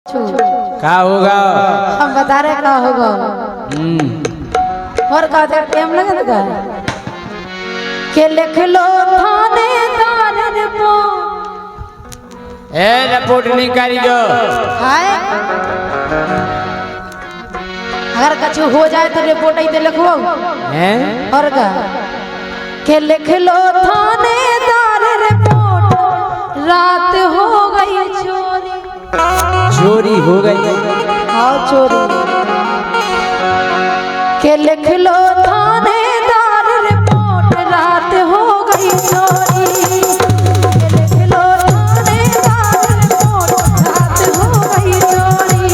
क्या होगा? हम बता रहे क्या होगा। और का टाइम लगेगा के लिख लो थानेदार रिपोर्ट। ए रिपोर्ट नहीं करियो। हाय अगर कुछ हो जाए तो रिपोर्ट ही लिखो हैं और का के लिख लो थानेदार रिपोर्ट। रात हो गई चोरी। चोरी हो गई। हाँ चोरी के लिख लो थानेदार रिपोर्ट। रात हो गई चोरी के लिख लो थानेदार रिपोर्ट। रात हो गई चोरी।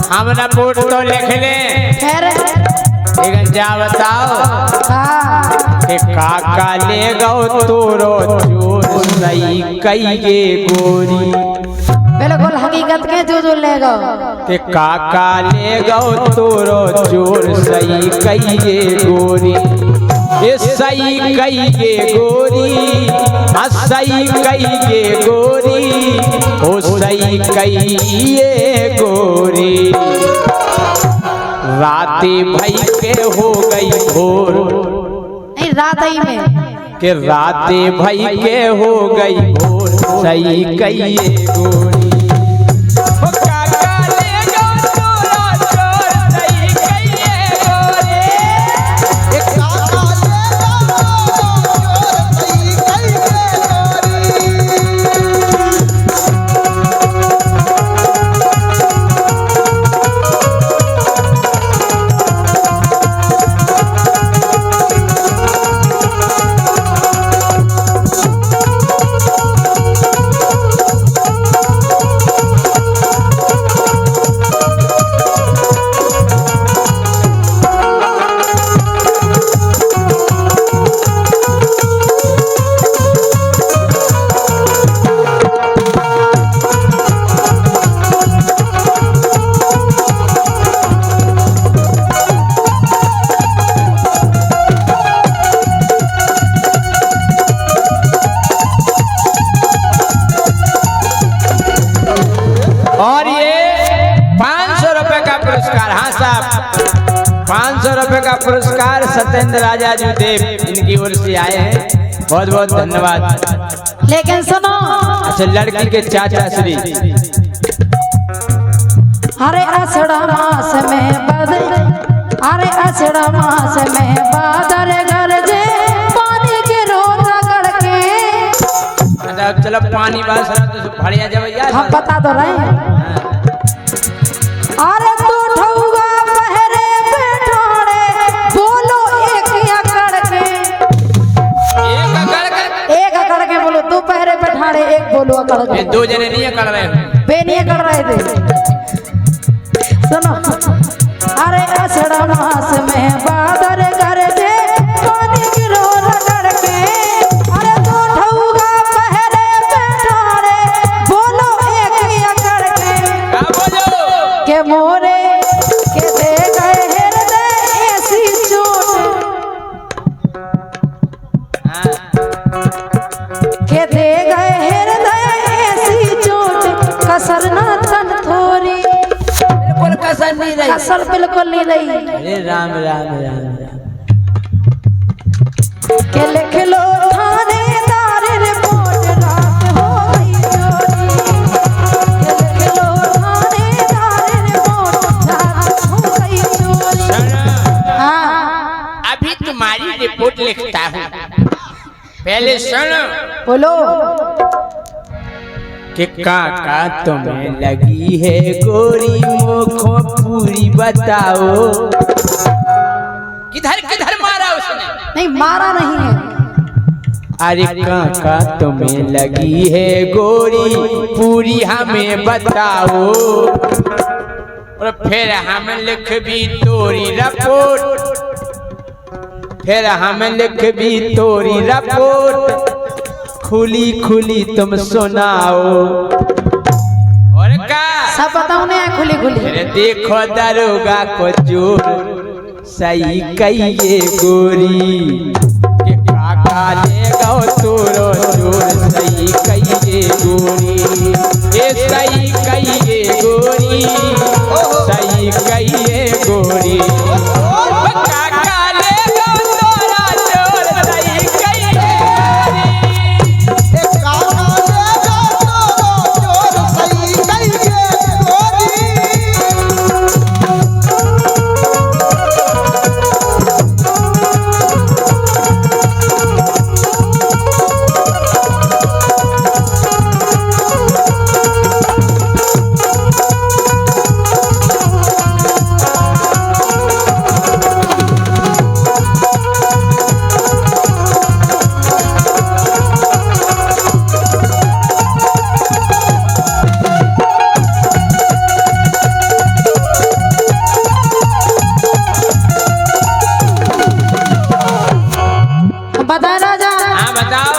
हम रिपोर्ट तो लिख ले लेकिन जा बताओ कि काका ले गो तोरो चोर सही कई गे गोरी। बिल्कुल हकीकत के जो लेगा कि काका ले गो तोरो चोर सही कई गे गोरी। ये सही कई गे गोरी सही कई गे गोरी ओ सही कई ये गोरी। राते भाई के हो गई भोर। नहीं रात ही में के राते भाई के हो गई भोर सही कई ये गोरी। और ये 500 रुपए का पुरस्कार। हाँ साहब 500 रुपए का पुरस्कार सत्येंद्र राजा जी देव इनकी ओर से आए हैं। बहुत बहुत धन्यवाद। लेकिन सुनो अच्छा लड़की के चाचा श्री अरे असड़ा मास में बदल अरे असड़ा मास में बादल गरजे पानी के रोज रगड़ के। चलो पानी बस तो बढ़िया जब यार हम बता तो रहे हैं। अरे तू ठौगा पहरे बैठाड़े बोलो एक एकड़ के बोलो तू पहरे बैठाड़े एक बोलो अकड़ के। दो जने नहीं कर रहे बे नहीं कर रहे थे। सुनो अरे असड़ा मास में बादल गरजे पानी गिरो रगड़ के। अरे तू ठौगा पहरे बैठाड़े बोलो एक एकड़ के। के मोरे के दे गए हृदय ऐसी चोट के दे गए हृदय ऐसी चोट कसर ना तन थोड़ी। बिल्कुल कसर नहीं रही। कसर बिल्कुल नहीं रही। अरे राम राम राम राम। के लिख लो थानेदार रिपोर्ट। रात हो गई चोरी के लिख लो थानेदार रिपोर्ट। रात हो गई चोरी। हाँ अभी तुम्हारी रिपोर्ट लिखता हूँ। पहले सुनो बोलो कि काका तुम्हें लगी है गोरी मुखो पूरी बताओ। किधर किधर मारा उसने? नहीं मारा नहीं है। अरे काका तुम्हें लगी है गोरी पूरी हमें बताओ। और फिर हम लिख भी तोरी रिपोर्ट, फिर हम लिख भी तोरी रिपोर्ट, खुली खुली तुम सुनाओ। और का सब बताओ ने खुली खुली। फिर देखो दरोगा को जोर सही कहिए गोरी, के काका ले गो तोरो जोर सही कहिए गोरी, ये सही कहिए गोरी, सही कहिए गोरी। काका ले गो तोरा जोर सही कहिए बता राजा। हाँ बताओ।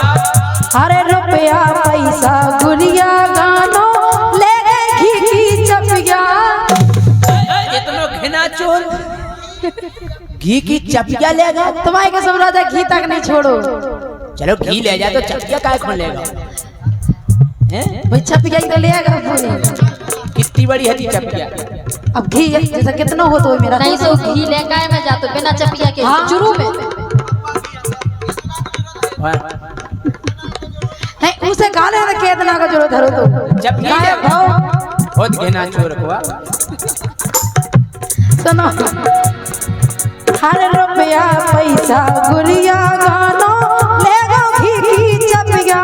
अरे रुपया पैसा गुड़िया गानो ले गए घी की चपिया। इतना घिना चोर घी की चपिया लेगा? तुम्हारे के सब राजा घी तक नहीं छोड़ो। चलो घी ले जा तो चपिया काय कौन लेगा? हैं? भाई चपिया ही तो लेगा पूरी। कितनी बड़ी है चपिया? अब घी जैसा कितना हो तो मेरा नहीं तो घी लेकर आए मैं जातो बिना चपिया के हाँ। शुरू में नहीं उसे गाले में कितना का जरूरत धरो तो चपिया गाय भाव बहुत घिना चोर हुआ। सुनो। हर रुपया पैसा गुड़िया गानो ले गो घी की चपिया।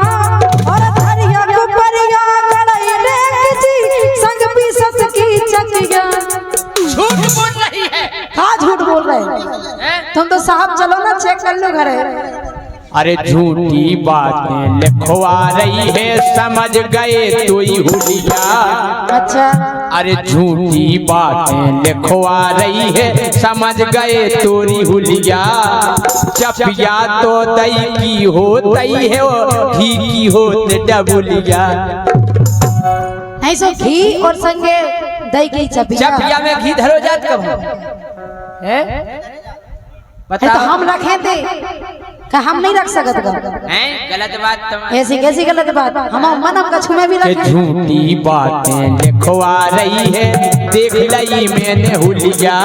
और धरिया को परिया कड़ाई रे किसी संग भी सस की चकिया। झूठ बोल रही है। हाँ झूठ बोल रहे हैं तुम तो साहब। चलो ना चेक कर लो घरे। अरे झूठी बातें लिखवा रही है समझ गए तू ही हुलिया। अच्छा अरे झूठी बातें लिखवा रही है समझ गए तोरी हुलिया। चपिया तो दही की हो दही है घी की हो डबुलिया। नहीं सो घी और संगे दही की चपिया। चपिया में घी धरो जात कब है? तो बताओ। हम रखे थे कि हम नहीं रख सकते हैं? गलत बात तुम। ऐसी कैसी गलत बात? हम मनम का छुमे भी रखे। झूठी बातें लिखवा रही है देख लई मैंने हुलिया।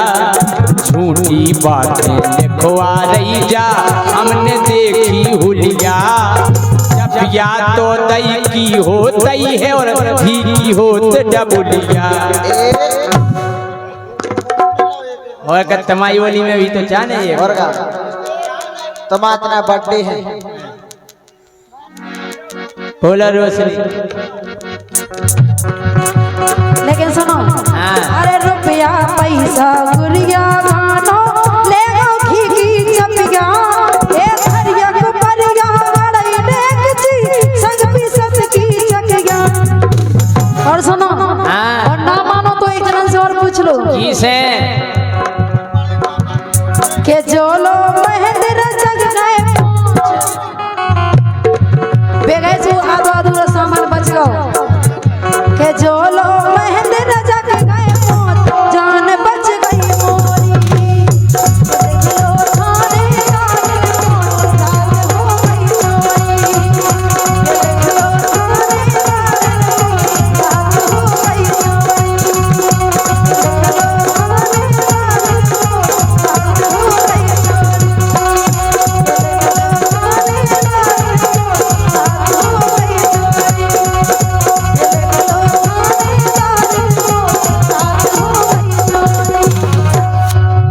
झूठी बातें लिखवा रही जा हमने देखी हुलिया। चपिया तो दही की हो दही है और घी की हो डबुलिया। और का तमाई वाली में भी तो जाने ये और का तुम्हारा बर्थडे है। बोला रोशनी। लेकिन सुनो। हाँ। अरे रुपया पैसा गुड़िया गानो ले गो घी की चपिया। ए धरिया को परिया बड़ई देखी संग भी सस की चकिया। और सुनो। हाँ। और ना मानो तो एक जन से और पूछ लो जी से कि जो लोग